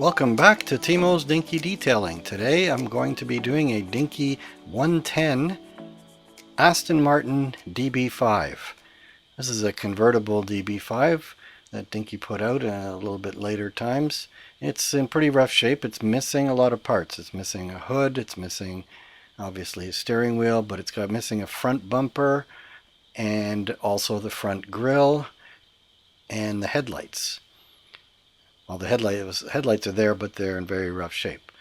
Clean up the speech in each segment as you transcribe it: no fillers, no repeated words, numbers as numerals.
Welcome back to Timo's Dinky Detailing. Today I'm going to be doing a Dinky 110 Aston Martin DB5. This is a convertible DB5 that Dinky put out a little bit later times. It's in pretty rough shape. It's missing a lot of parts. It's missing a hood, it's missing obviously a steering wheel, but it's got missing a front bumper and also the front grille and the headlights. Well, the headlights are there, but they're in very rough shape.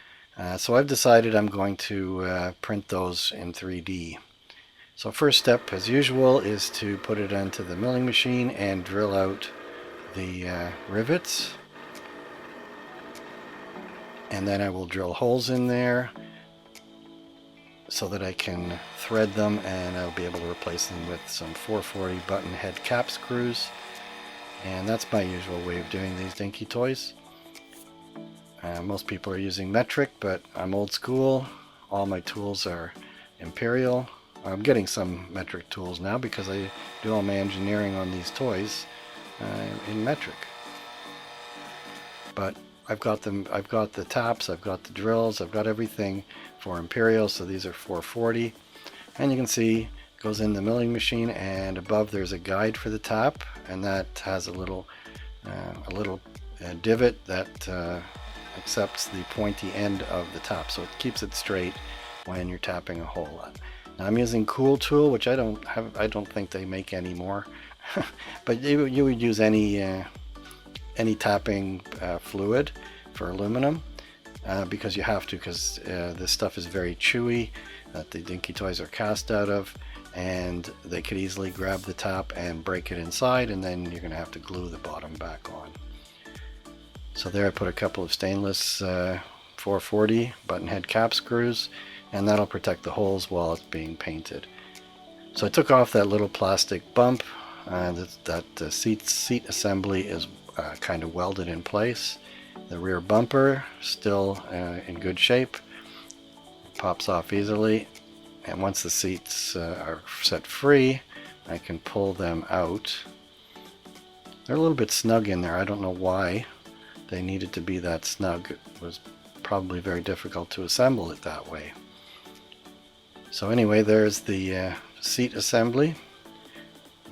So I've decided I'm going to print those in 3D. So first step, as usual, is to put it onto the milling machine and drill out the rivets. And then I will drill holes in there so that I can thread them, and I'll be able to replace them with some 440 button head cap screws. And that's my usual way of doing these Dinky toys. Most people are using metric, but I'm old school. All my tools are imperial. I'm getting some metric tools now because I do all my engineering on these toys in metric. But I've got them. I've got the taps. I've got the drills. I've got everything for imperial. So these are 440, and you can see it goes in the milling machine. And above there's a guide for the tap, and that has a little divot that accepts the pointy end of the tap, so it keeps it straight when you're tapping a hole. Now I'm using Cool Tool, which I don't think they make anymore, but you would use any tapping fluid for aluminum because you have to, because this stuff is very chewy that the Dinky toys are cast out of, and they could easily grab the tap and break it inside, and then you're going to have to glue the bottom back on. So there I put a couple of stainless 440 button head cap screws, and that'll protect the holes while it's being painted. So I took off that little plastic bump. That seat assembly is kind of welded in place. The rear bumper still in good shape. Pops off easily, and once the seats are set free, I can pull them out. They're a little bit snug in there. I don't know why they needed to be that snug. It was probably very difficult to assemble it that way. So anyway, there's the seat assembly,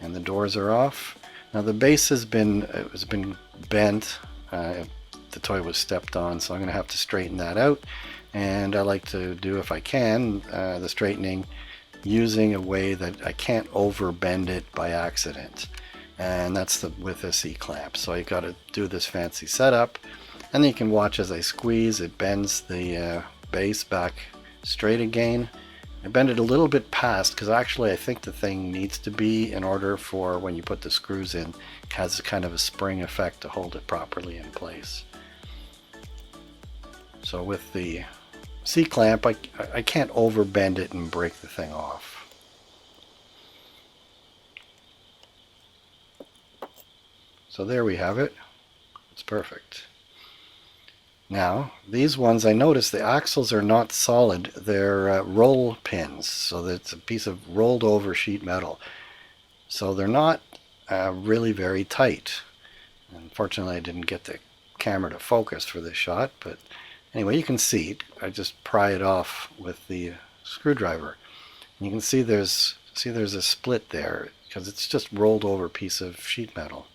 and the doors are off. Now the base has been bent. The toy was stepped on, so I'm going to have to straighten that out. And I like to do, if I can, the straightening using a way that I can't over bend it by accident. And that's with a C-clamp. So you got to do this fancy setup, and then you can watch as I squeeze. It bends the base back straight again. I bend it a little bit past because actually I think the thing needs to be, in order for when you put the screws in, it has kind of a spring effect to hold it properly in place. So with the C-clamp, I can't over bend it and break the thing off. So there we have it. It's perfect. Now, these ones, I noticed the axles are not solid. They're roll pins, so that's a piece of rolled over sheet metal. So they're not really very tight. Unfortunately, I didn't get the camera to focus for this shot, but anyway, you can see it. I just pry it off with the screwdriver. And you can see there's a split there because it's just rolled over piece of sheet metal.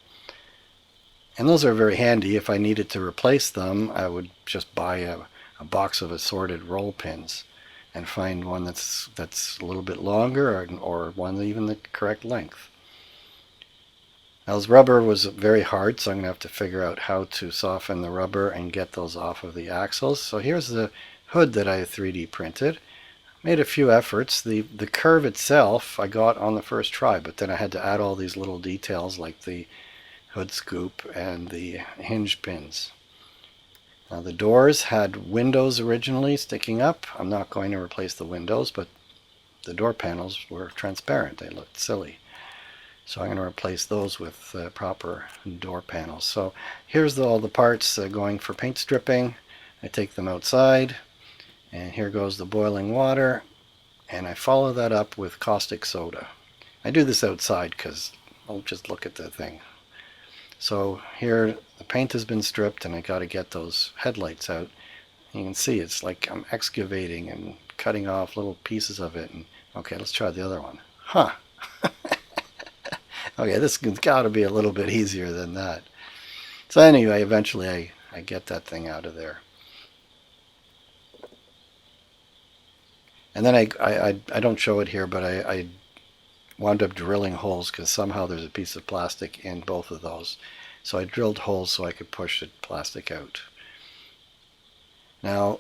And those are very handy. If I needed to replace them, I would just buy a box of assorted roll pins and find one that's a little bit longer, or one even the correct length. Now this rubber was very hard, so I'm going to have to figure out how to soften the rubber and get those off of the axles. So here's the hood that I 3D printed. Made a few efforts. The curve itself I got on the first try, but then I had to add all these little details like the hood scoop and the hinge pins. Now the doors had windows originally sticking up. I'm not going to replace the windows, but the door panels were transparent. They looked silly. So I'm going to replace those with proper door panels. So here's all the parts going for paint stripping. I take them outside, and here goes the boiling water, and I follow that up with caustic soda. I do this outside because I'll just look at the thing. So here the paint has been stripped and I got to get those headlights out. You can see it's like I'm excavating and cutting off little pieces of it. And okay, let's try the other one. Huh. Okay, this has got to be a little bit easier than that. So anyway, eventually I get that thing out of there. And then I don't show it here, but I wound up drilling holes because somehow there's a piece of plastic in both of those. So I drilled holes so I could push the plastic out. Now,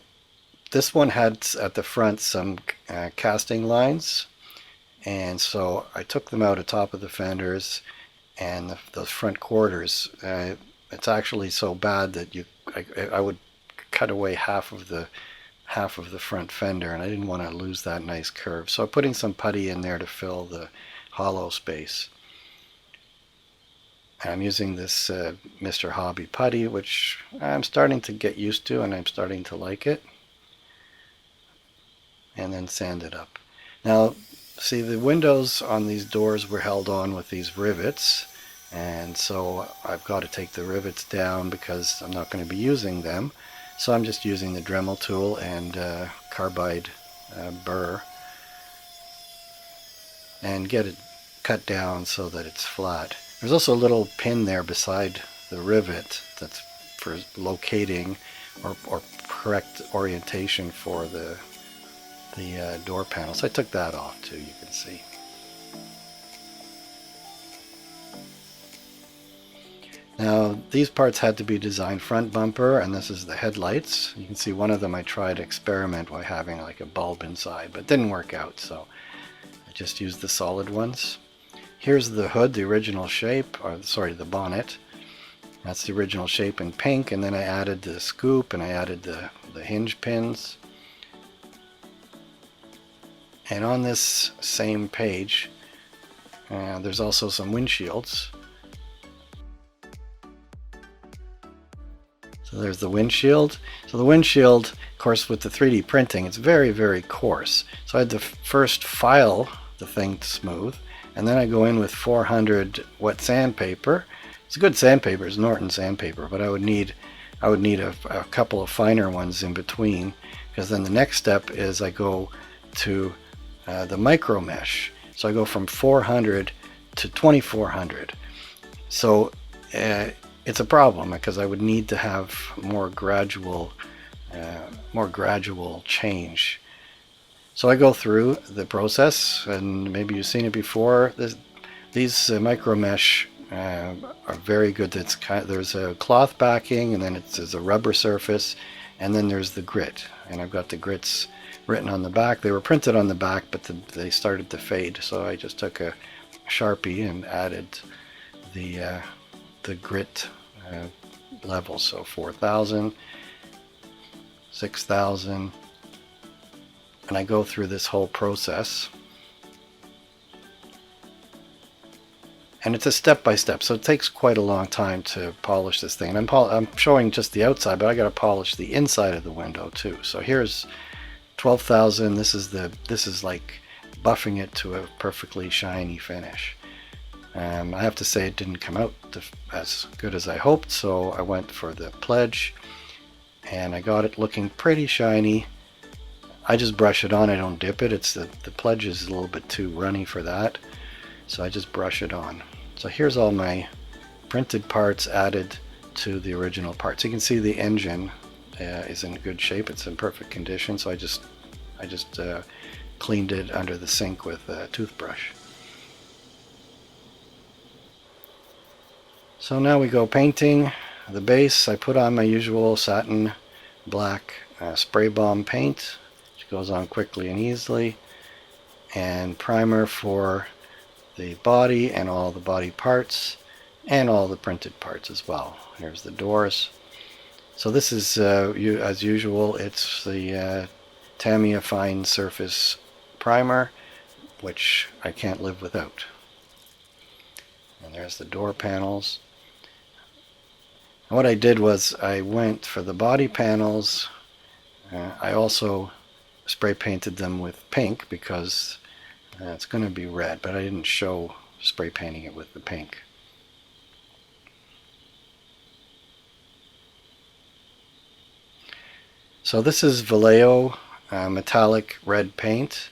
this one had at the front some casting lines, and so I took them out atop of the fenders and those front quarters. It's actually so bad that I would cut away half of the front fender, and I didn't want to lose that nice curve. So I'm putting some putty in there to fill the hollow space. I'm using this Mr. Hobby putty, which I'm starting to get used to and I'm starting to like it. And then sand it up. Now, see, the windows on these doors were held on with these rivets, and so I've got to take the rivets down because I'm not going to be using them. So I'm just using the Dremel tool and carbide burr and get it cut down so that it's flat. There's also a little pin there beside the rivet that's for locating or correct orientation for the door panel. So I took that off too, you can see. Now these parts had to be designed front bumper, and this is the headlights. You can see one of them I tried to experiment by having like a bulb inside, but it didn't work out, so I just used the solid ones. Here's the hood, the original shape, or sorry, the bonnet. That's the original shape in pink, and then I added the scoop and I added the hinge pins. And on this same page, there's also some windshields. So there's the windshield. So the windshield, of course, with the 3D printing, it's very, very coarse. So I had to first file the thing smooth, and then I go in with 400 wet sandpaper. It's a good sandpaper, it's Norton sandpaper, but I would need a couple of finer ones in between, because then the next step is I go to the micro mesh. So I go from 400 to 2400. So it's a problem because I would need to have more gradual change. So I go through the process, and maybe you've seen it before. These micro mesh are very good. There's a cloth backing, and then there's a rubber surface, and then there's the grit. And I've got the grits written on the back. They were printed on the back, but they started to fade. So I just took a Sharpie and added the grit level. So 4,000, 6,000, and I go through this whole process. And it's a step-by-step, so it takes quite a long time to polish this thing. And I'm showing just the outside, but I got to polish the inside of the window too. So here's 12,000. This is like buffing it to a perfectly shiny finish. I have to say it didn't come out as good as I hoped, so I went for the pledge, and I got it looking pretty shiny. I just brush it on. I don't dip it. The pledge is a little bit too runny for that, so I just brush it on. So here's all my printed parts added to the original parts. You can see the engine is in good shape. It's in perfect condition. So I just cleaned it under the sink with a toothbrush. So now we go painting the base. I put on my usual satin black spray bomb paint, which goes on quickly and easily, and primer for the body and all the body parts and all the printed parts as well. Here's the doors. So this is, as usual, it's the Tamiya Fine Surface Primer, which I can't live without. And there's the door panels. And what I did was I went for the body panels. I also spray painted them with pink because it's going to be red, but I didn't show spray painting it with the pink. So this is Vallejo metallic red paint.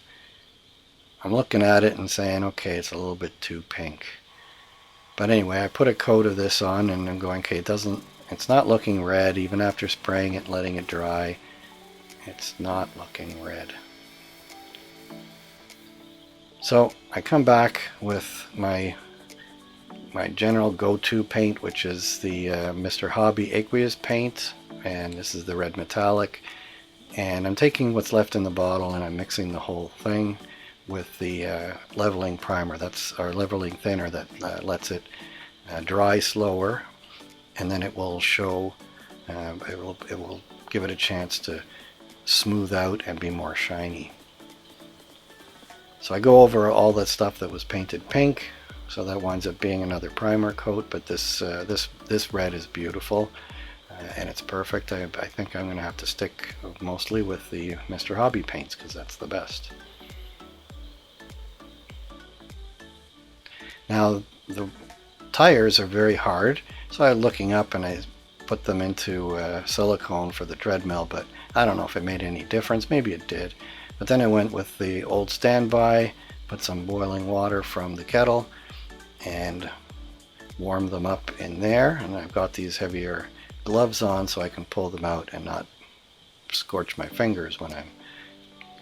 I'm looking at it and saying, okay, it's a little bit too pink. But anyway, I put a coat of this on and I'm going, okay, it's not looking red even after spraying it and letting it dry. It's not looking red. So I come back with my general go-to paint, which is the Mr. Hobby Aqueous paint, and this is the red metallic. And I'm taking what's left in the bottle and I'm mixing the whole thing with the leveling primer. That's our leveling thinner that lets it dry slower, and then it will show. It will give it a chance to smooth out and be more shiny. So I go over all the stuff that was painted pink, so that winds up being another primer coat. But this red is beautiful. And it's perfect. I think I'm going to have to stick mostly with the Mr. Hobby paints because that's the best. Now the tires are very hard, so I was looking up and I put them into silicone for the treadmill, but I don't know if it made any difference. Maybe it did. But then I went with the old standby, put some boiling water from the kettle and warmed them up in there, and I've got these heavier gloves on so I can pull them out and not scorch my fingers when I'm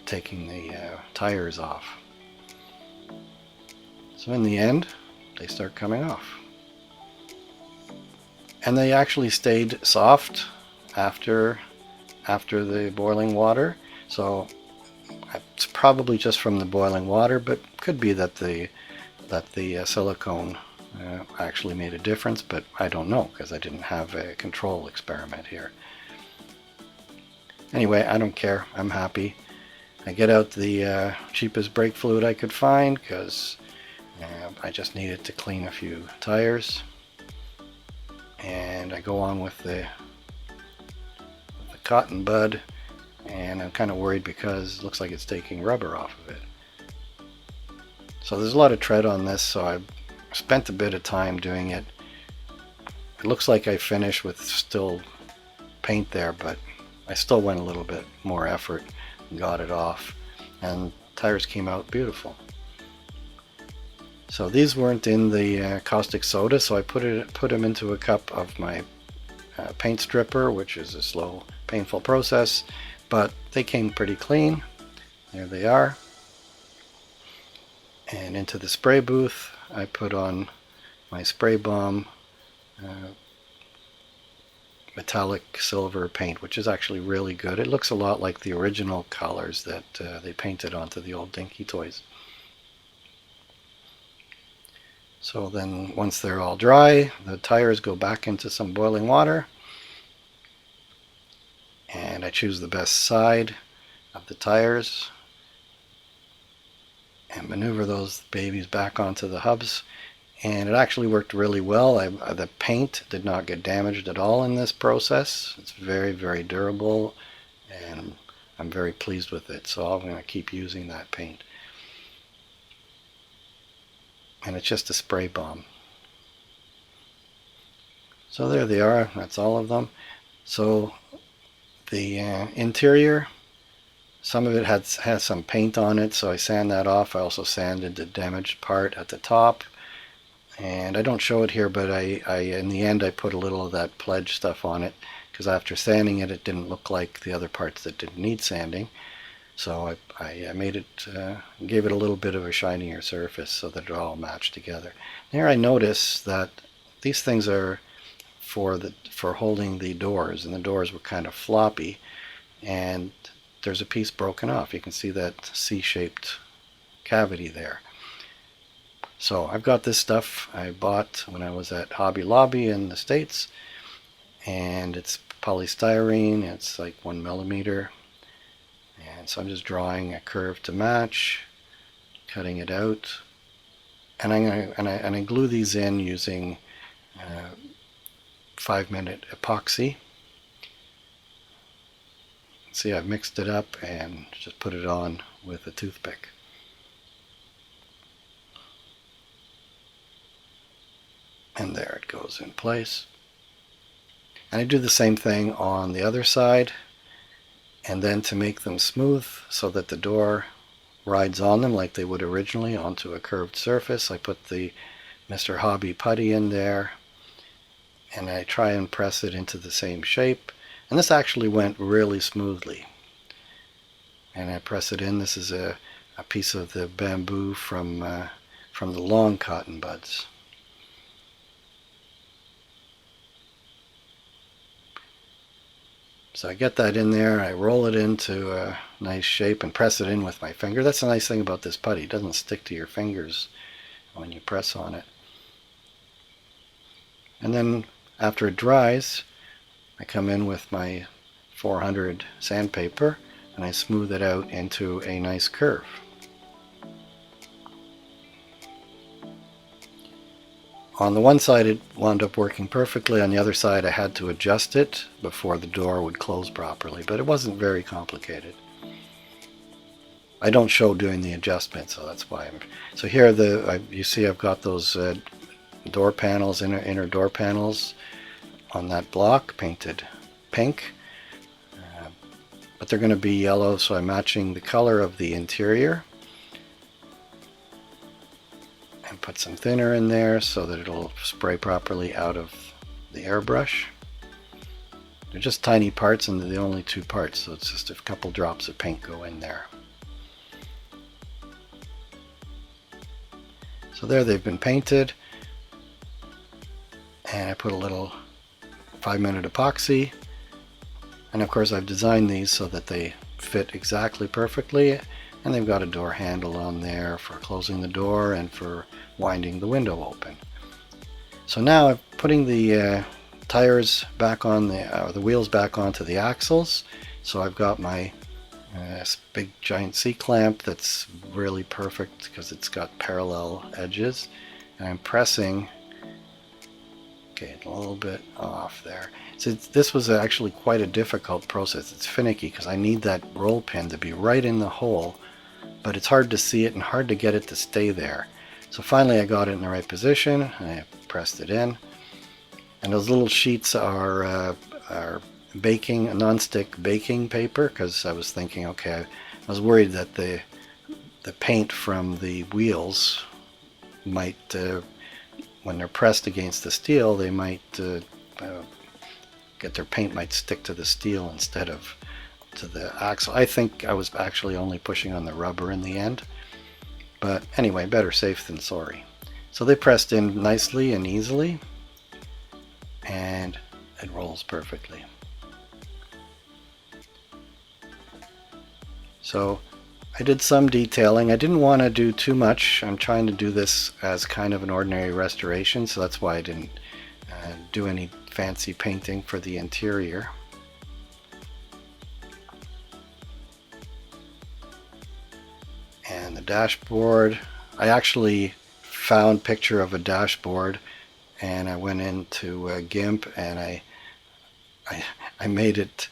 taking the tires off. So in the end, they start coming off. And they actually stayed soft after the boiling water. So it's probably just from the boiling water, but could be that the silicone actually made a difference, but I don't know because I didn't have a control experiment here. Anyway, I don't care. I'm happy. I get out the cheapest brake fluid I could find because I just needed to clean a few tires, and I go on with the cotton bud, and I'm kind of worried because it looks like it's taking rubber off of it. So there's a lot of tread on this, so I spent a bit of time doing it. It looks like I finished with still paint there, but I still went a little bit more effort and got it off, and tires came out beautiful. So these weren't in the caustic soda, so I put them into a cup of my paint stripper, which is a slow, painful process, but they came pretty clean. There they are. And into the spray booth, I put on my spray bomb metallic silver paint, which is actually really good. It looks a lot like the original colors that they painted onto the old Dinky toys. So then once they're all dry, the tires go back into some boiling water, and I choose the best side of the tires and maneuver those babies back onto the hubs, and it actually worked really well. The paint did not get damaged at all in this process. It's very, very durable, and I'm very pleased with it, so I'm going to keep using that paint. And it's just a spray bomb. So there they are. That's all of them. So the interior, some of it has some paint on it, so I sand that off. I also sanded the damaged part at the top, and I don't show it here, but I in the end I put a little of that pledge stuff on it because after sanding it, it didn't look like the other parts that didn't need sanding. So I made it, gave it a little bit of a shinier surface so that it all matched together. There I noticed that these things are for holding the doors, and the doors were kind of floppy, and there's a piece broken off. You can see that C-shaped cavity there. So I've got this stuff I bought when I was at Hobby Lobby in the States, and it's polystyrene. It's like 1 millimeter. And so I'm just drawing a curve to match, cutting it out, and I glue these in using 5-minute epoxy. See, I've mixed it up and just put it on with a toothpick. And there it goes in place. And I do the same thing on the other side. And then to make them smooth so that the door rides on them like they would originally onto a curved surface, I put the Mr. Hobby putty in there, and I try and press it into the same shape. And this actually went really smoothly. And I press it in. This is a piece of the bamboo from the long cotton buds. So I get that in there, I roll it into a nice shape and press it in with my finger. That's the nice thing about this putty. It doesn't stick to your fingers when you press on it. And then after it dries, I come in with my 400 sandpaper and I smooth it out into a nice curve. On the one side it wound up working perfectly, on the other side I had to adjust it before the door would close properly, but it wasn't very complicated. I don't show doing the adjustment, so that's why so here you see I've got those door panels, inner door panels on that block painted pink, but they're going to be yellow, so I'm matching the color of the interior. And put some thinner in there so that it'll spray properly out of the airbrush. They're just tiny parts and they're the only two parts, so it's just a couple drops of paint go in there. So there they've been painted, and I put a little 5-minute epoxy, and of course I've designed these so that they fit exactly perfectly, and they've got a door handle on there for closing the door and for winding the window open. So now I'm putting the tires back on the wheels back onto the axles. So I've got my big giant C-clamp that's really perfect because it's got parallel edges, and I'm pressing, okay, a little bit off there. So this was actually quite a difficult process. It's finicky because I need that roll pin to be right in the hole, but it's hard to see it and hard to get it to stay there. So finally I got it in the right position, and I pressed it in. And those little sheets are baking, non-stick baking paper, because I was thinking, okay, I was worried that the paint from the wheels might, when they're pressed against the steel, they might get their paint might stick to the steel instead of to the axle. I think I was actually only pushing on the rubber in the end. But anyway, better safe than sorry. So they pressed in nicely and easily, and it rolls perfectly. So I did some detailing. I didn't want to do too much. I'm trying to do this as kind of an ordinary restoration, so that's why I didn't do any fancy painting for the interior. And the dashboard, I actually found a picture of a dashboard, and I went into GIMP and I made it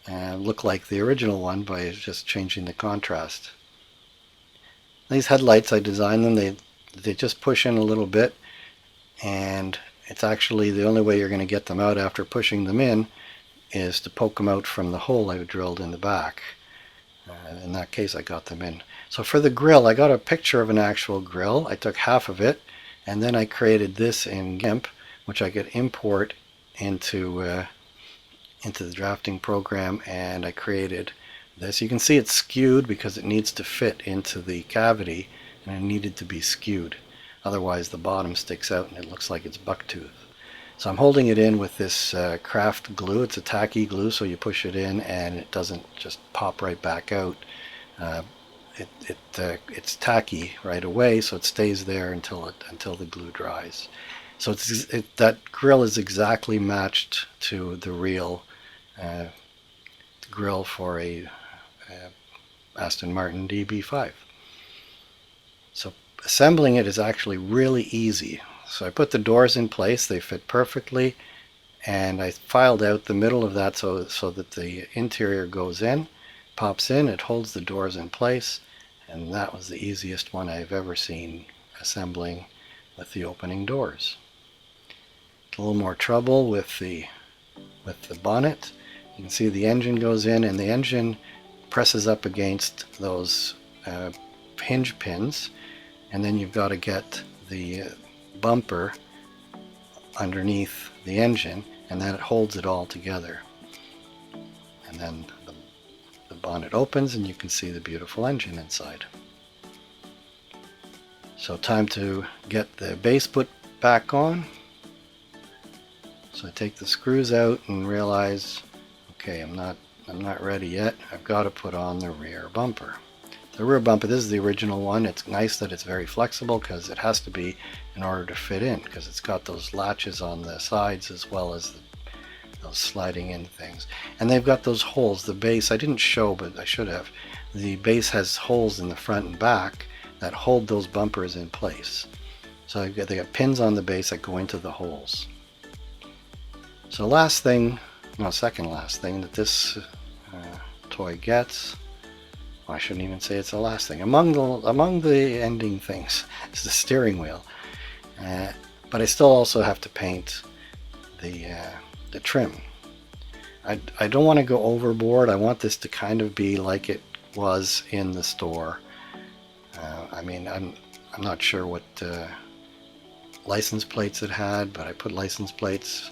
look like the original one by just changing the contrast. These headlights, I designed them, they just push in a little bit, and it's actually the only way you're going to get them out after pushing them in is to poke them out from the hole I drilled in the back. In that case I got them in. So for the grill, I got a picture of an actual grill. I took half of it, and then I created this in GIMP, which I could import into the drafting program, and I created this. You can see it's skewed because it needs to fit into the cavity, and it needed to be skewed. Otherwise the bottom sticks out and it looks like it's bucktooth. So I'm holding it in with this craft glue. It's a tacky glue, so you push it in and it doesn't just pop right back out. It's tacky right away, so it stays there until the glue dries. So that grill is exactly matched to the real grill for a Aston Martin DB5. So assembling it is actually really easy. So I put the doors in place, they fit perfectly, and I filed out the middle of that so that the interior goes in, pops in, it holds the doors in place, and that was the easiest one I've ever seen assembling with the opening doors. A little more trouble with the bonnet. You can see the engine goes in, and the engine presses up against those hinge pins, and then you've got to get the bumper underneath the engine, and then it holds it all together. And then the bonnet opens and you can see the beautiful engine inside. So time to get the base put back on. So I take the screws out and realize, okay, I'm not ready yet. I've got to put on the rear bumper. The rear bumper, this is the original one. It's nice that it's very flexible because it has to be in order to fit in, because it's got those latches on the sides as well as those sliding in things. And they've got those holes. The base, I didn't show, but I should have. The base has holes in the front and back that hold those bumpers in place. So they got pins on the base that go into the holes. So last thing, no, second last thing that this toy gets, well, I shouldn't even say it's the last thing. Among the ending things is the steering wheel. But I still also have to paint the trim. I don't want to go overboard. I want this to kind of be like it was in the store. I mean, I'm not sure what license plates it had, but I put license plates.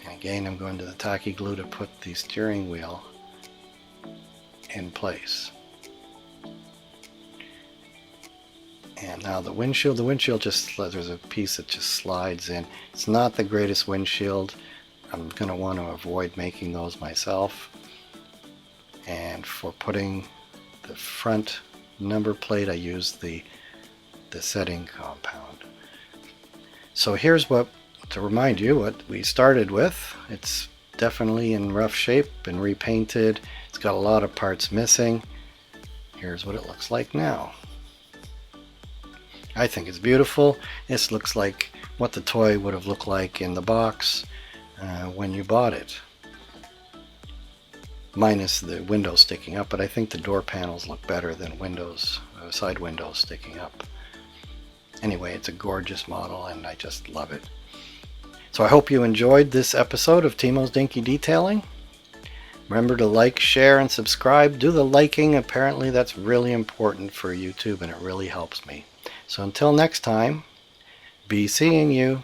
And again, I'm going to the tacky glue to put the steering wheel in place. And now the windshield just, there's a piece that just slides in. It's not the greatest windshield. I'm going to want to avoid making those myself. And for putting the front number plate, I used the setting compound. So here's what, to remind you what we started with. It's definitely in rough shape, been repainted. It's got a lot of parts missing. Here's what it looks like now. I think it's beautiful. This looks like what the toy would have looked like in the box when you bought it. Minus the windows sticking up, but I think the door panels look better than windows, side windows sticking up. Anyway, it's a gorgeous model and I just love it. So I hope you enjoyed this episode of Timo's Dinky Detailing. Remember to like, share, and subscribe. Do the liking. Apparently that's really important for YouTube and it really helps me. So until next time, be seeing you.